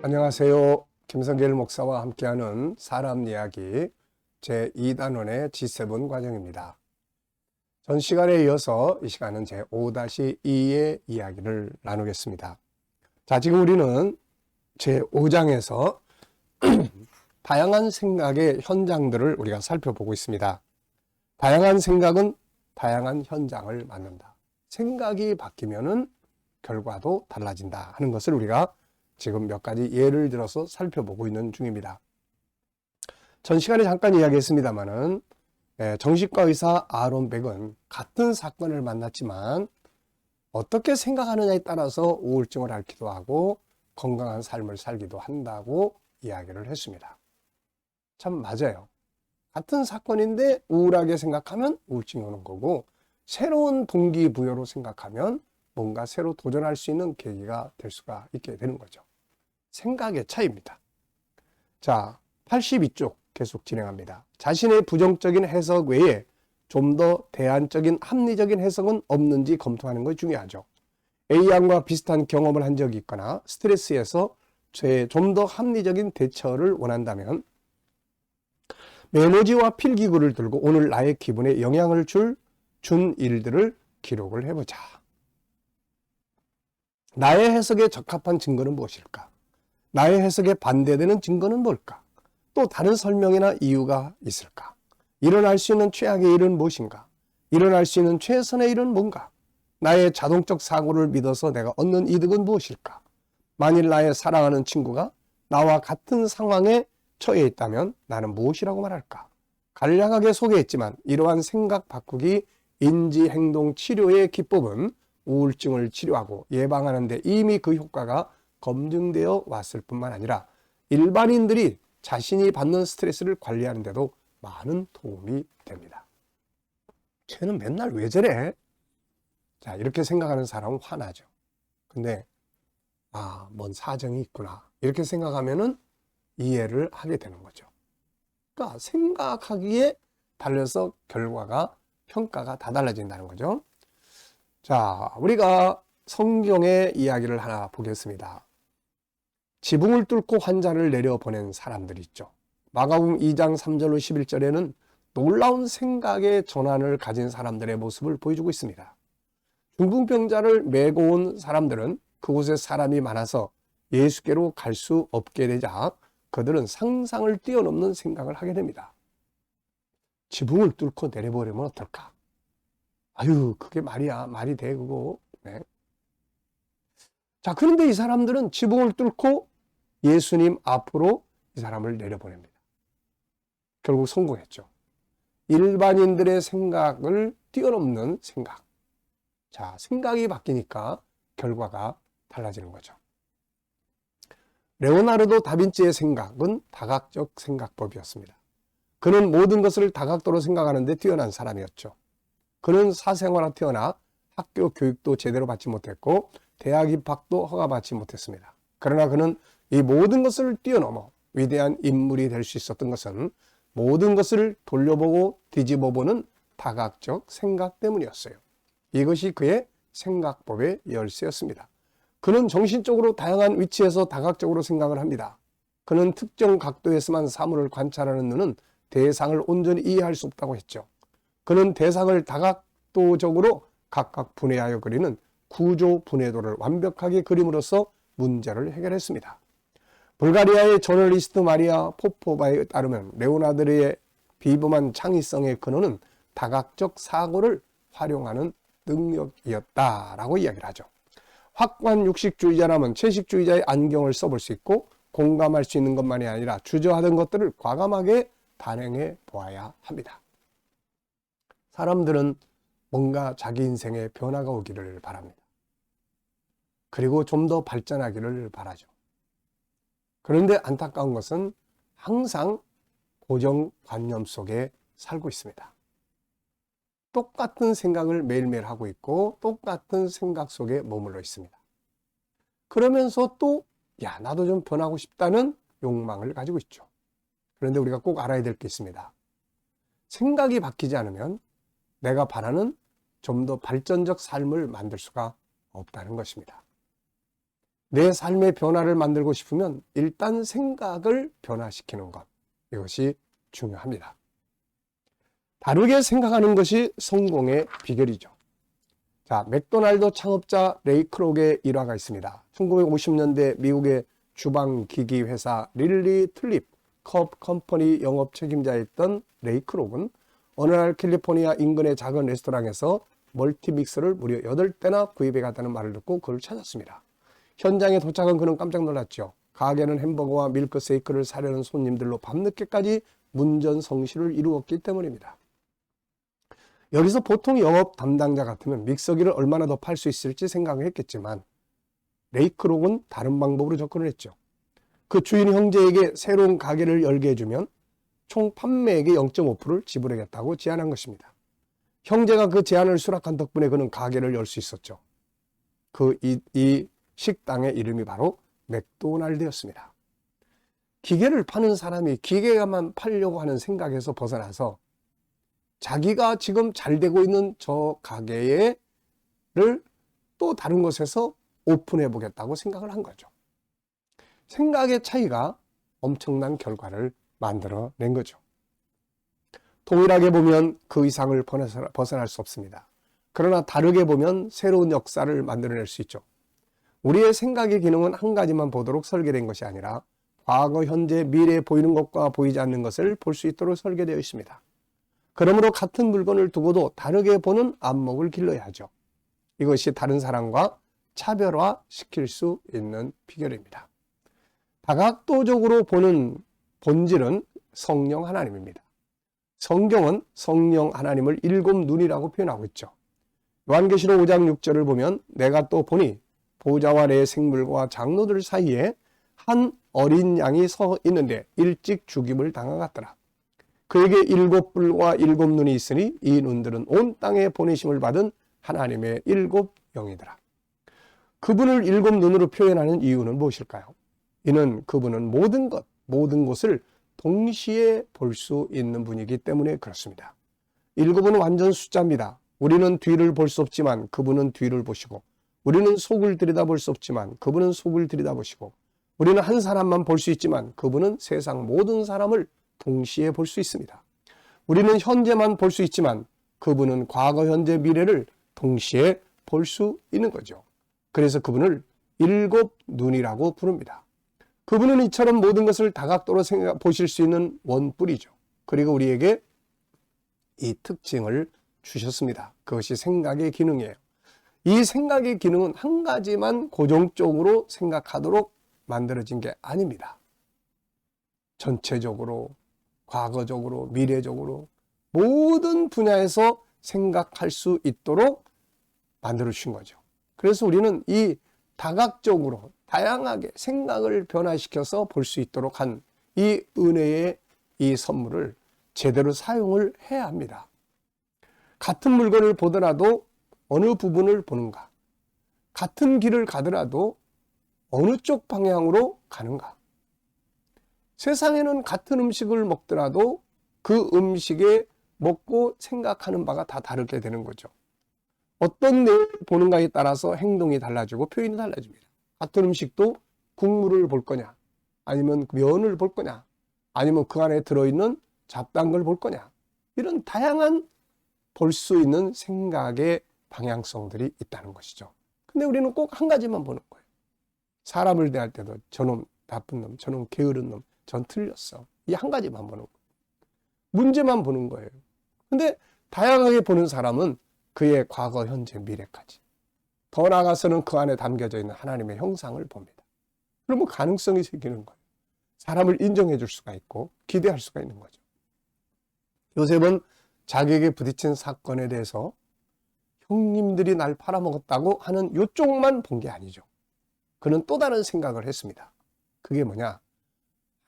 안녕하세요. 김성길 목사와 함께하는 사람 이야기 제2단원의 G7 과정입니다. 전 시간에 이어서 이 시간은 제5-2의 이야기를 나누겠습니다. 자, 지금 우리는 제5장에서 다양한 생각의 현장들을 우리가 살펴보고 있습니다. 다양한 생각은 다양한 현장을 만든다. 생각이 바뀌면은 결과도 달라진다 하는 것을 우리가 지금 몇 가지 예를 들어서 살펴보고 있는 중입니다. 전 시간에 잠깐 이야기했습니다마는 정신과 의사 아론 벡은 같은 사건을 만났지만 어떻게 생각하느냐에 따라서 우울증을 앓기도 하고 건강한 삶을 살기도 한다고 이야기를 했습니다. 참 맞아요. 같은 사건인데 우울하게 생각하면 우울증이 오는 거고, 새로운 동기부여로 생각하면 뭔가 새로 도전할 수 있는 계기가 될 수가 있게 되는 거죠. 생각의 차이입니다. 자, 82쪽 계속 진행합니다. 자신의 부정적인 해석 외에 좀 더 대안적인 합리적인 해석은 없는지 검토하는 것이 중요하죠. A양과 비슷한 경험을 한 적이 있거나 스트레스에서 좀 더 합리적인 대처를 원한다면 메모지와 필기구를 들고 오늘 나의 기분에 영향을 준 일들을 기록을 해보자. 나의 해석에 적합한 증거는 무엇일까? 나의 해석에 반대되는 증거는 뭘까? 또 다른 설명이나 이유가 있을까? 일어날 수 있는 최악의 일은 무엇인가? 일어날 수 있는 최선의 일은 뭔가? 나의 자동적 사고를 믿어서 내가 얻는 이득은 무엇일까? 만일 나의 사랑하는 친구가 나와 같은 상황에 처해 있다면 나는 무엇이라고 말할까? 간략하게 소개했지만 이러한 생각 바꾸기 인지행동 치료의 기법은 우울증을 치료하고 예방하는 데 이미 그 효과가 검증되어 왔을 뿐만 아니라 일반인들이 자신이 받는 스트레스를 관리하는 데도 많은 도움이 됩니다. 쟤는 맨날 왜 저래? 자, 이렇게 생각하는 사람은 화나죠. 근데 뭔 사정이 있구나 이렇게 생각하면은 이해를 하게 되는 거죠. 그러니까 생각하기에 달려서 결과가 평가가 다 달라진다는 거죠. 자, 우리가 성경의 이야기를 하나 보겠습니다. 지붕을 뚫고 환자를 내려보낸 사람들이 있죠. 마가복음 2장 3절로 11절에는 놀라운 생각의 전환을 가진 사람들의 모습을 보여주고 있습니다. 중풍병자를 메고 온 사람들은 그곳에 사람이 많아서 예수께로 갈 수 없게 되자 그들은 상상을 뛰어넘는 생각을 하게 됩니다. 지붕을 뚫고 내려보려면 어떨까? 그게 말이 돼, 그거. 네. 자, 그런데 이 사람들은 지붕을 뚫고 예수님 앞으로 이 사람을 내려보냅니다. 결국 성공했죠. 일반인들의 생각을 뛰어넘는 생각. 자, 생각이 바뀌니까 결과가 달라지는 거죠. 레오나르도 다빈치의 생각은 다각적 생각법이었습니다. 그는 모든 것을 다각도로 생각하는 데 뛰어난 사람이었죠. 그는 사생활에 태어나 학교 교육도 제대로 받지 못했고 대학 입학도 허가받지 못했습니다. 그러나 그는 이 모든 것을 뛰어넘어 위대한 인물이 될 수 있었던 것은 모든 것을 돌려보고 뒤집어보는 다각적 생각 때문이었어요. 이것이 그의 생각법의 열쇠였습니다. 그는 정신적으로 다양한 위치에서 다각적으로 생각을 합니다. 그는 특정 각도에서만 사물을 관찰하는 눈은 대상을 온전히 이해할 수 없다고 했죠. 그는 대상을 다각도적으로 각각 분해하여 그리는 구조 분해도를 완벽하게 그림으로써 문제를 해결했습니다. 불가리아의 저널리스트 마리아 포포바에 따르면 레오나르도의 비범한 창의성의 근원은 다각적 사고를 활용하는 능력이었다라고 이야기를 하죠. 확고한 육식주의자라면 채식주의자의 안경을 써볼 수 있고 공감할 수 있는 것만이 아니라 주저하던 것들을 과감하게 단행해 보아야 합니다. 사람들은 뭔가 자기 인생에 변화가 오기를 바랍니다. 그리고 좀 더 발전하기를 바라죠. 그런데 안타까운 것은 항상 고정관념 속에 살고 있습니다. 똑같은 생각을 매일매일 하고 있고 똑같은 생각 속에 머물러 있습니다. 그러면서 또 나도 좀 변하고 싶다는 욕망을 가지고 있죠. 그런데 우리가 꼭 알아야 될 게 있습니다. 생각이 바뀌지 않으면 내가 바라는 좀 더 발전적 삶을 만들 수가 없다는 것입니다. 내 삶의 변화를 만들고 싶으면 일단 생각을 변화시키는 것, 이것이 중요합니다. 다르게 생각하는 것이 성공의 비결이죠. 자, 맥도날드 창업자 레이 크록의 일화가 있습니다. 1950년대 미국의 주방기기 회사 릴리 툴립 컵 컴퍼니 영업 책임자였던 레이 크록은 어느 날 캘리포니아 인근의 작은 레스토랑에서 멀티믹서를 무려 8대나 구입해 갔다는 말을 듣고 그를 찾았습니다. 현장에 도착한 그는 깜짝 놀랐죠. 가게는 햄버거와 밀크쉐이크를 사려는 손님들로 밤늦게까지 문전성시를 이루었기 때문입니다. 여기서 보통 영업 담당자 같으면 믹서기를 얼마나 더 팔 수 있을지 생각을 했겠지만 레이 크록은 다른 방법으로 접근을 했죠. 그 주인 형제에게 새로운 가게를 열게 해주면 총 판매액의 0.5%를 지불하겠다고 제안한 것입니다. 형제가 그 제안을 수락한 덕분에 그는 가게를 열 수 있었죠. 이 식당의 이름이 바로 맥도날드였습니다. 기계를 파는 사람이 기계만 팔려고 하는 생각에서 벗어나서 자기가 지금 잘 되고 있는 저 가게를 또 다른 곳에서 오픈해 보겠다고 생각을 한 거죠. 생각의 차이가 엄청난 결과를 만들어낸 거죠. 동일하게 보면 그 이상을 벗어날 수 없습니다. 그러나 다르게 보면 새로운 역사를 만들어낼 수 있죠. 우리의 생각의 기능은 한 가지만 보도록 설계된 것이 아니라 과거, 현재, 미래에 보이는 것과 보이지 않는 것을 볼 수 있도록 설계되어 있습니다. 그러므로 같은 물건을 두고도 다르게 보는 안목을 길러야 하죠. 이것이 다른 사람과 차별화시킬 수 있는 비결입니다. 다각도적으로 보는 본질은 성령 하나님입니다. 성경은 성령 하나님을 7눈이라고 표현하고 있죠. 요한계시록 5장 6절을 보면 내가 또 보니 보좌와 내 생물과 장로들 사이에 한 어린 양이 서 있는데 일찍 죽임을 당하였더라. 그에게 7뿔과 7눈이 있으니 이 눈들은 온 땅에 보내심을 받은 하나님의 7영이더라. 그분을 7눈으로 표현하는 이유는 무엇일까요? 이는 그분은 모든 것을 동시에 볼 수 있는 분이기 때문에 그렇습니다. 7은 완전 숫자입니다. 우리는 뒤를 볼 수 없지만 그분은 뒤를 보시고, 우리는 속을 들여다볼 수 없지만 그분은 속을 들여다보시고, 우리는 한 사람만 볼 수 있지만 그분은 세상 모든 사람을 동시에 볼 수 있습니다. 우리는 현재만 볼 수 있지만 그분은 과거, 현재, 미래를 동시에 볼 수 있는 거죠. 그래서 그분을 7눈이라고 부릅니다. 그분은 이처럼 모든 것을 다각도로 보실 수 있는 원뿔이죠. 그리고 우리에게 이 특징을 주셨습니다. 그것이 생각의 기능이에요. 이 생각의 기능은 한 가지만 고정적으로 생각하도록 만들어진 게 아닙니다. 전체적으로, 과거적으로, 미래적으로 모든 분야에서 생각할 수 있도록 만들어 주신 거죠. 그래서 우리는 이 다각적으로 다양하게 생각을 변화시켜서 볼 수 있도록 한 이 은혜의 이 선물을 제대로 사용을 해야 합니다. 같은 물건을 보더라도 어느 부분을 보는가? 같은 길을 가더라도 어느 쪽 방향으로 가는가? 세상에는 같은 음식을 먹더라도 그 음식에 먹고 생각하는 바가 다 다르게 되는 거죠. 어떤 내용을 보는가에 따라서 행동이 달라지고 표현이 달라집니다. 같은 음식도 국물을 볼 거냐, 아니면 면을 볼 거냐, 아니면 그 안에 들어있는 잡다한 걸 볼 거냐, 이런 다양한 볼 수 있는 생각의 방향성들이 있다는 것이죠. 근데 우리는 꼭 한 가지만 보는 거예요. 사람을 대할 때도 저놈 나쁜 놈, 저놈 게으른 놈, 전 틀렸어. 이 한 가지만 보는 거예요. 문제만 보는 거예요. 근데 다양하게 보는 사람은 그의 과거, 현재, 미래까지, 더 나아가서는 그 안에 담겨져 있는 하나님의 형상을 봅니다. 그러면 가능성이 생기는 거예요. 사람을 인정해 줄 수가 있고 기대할 수가 있는 거죠. 요셉은 자기에게 부딪힌 사건에 대해서 형님들이 날 팔아먹었다고 하는 요쪽만 본 게 아니죠. 그는 또 다른 생각을 했습니다. 그게 뭐냐?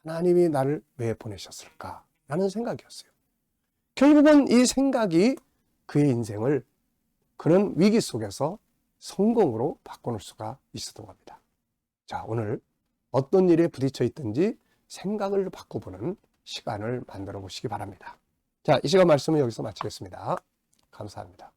하나님이 나를 왜 보내셨을까? 라는 생각이었어요. 결국은 이 생각이 그의 인생을 그런 위기 속에서 성공으로 바꿔놓을 수가 있었던 겁니다. 자, 오늘 어떤 일에 부딪혀 있든지 생각을 바꿔보는 시간을 만들어 보시기 바랍니다. 자, 이 시간 말씀은 여기서 마치겠습니다. 감사합니다.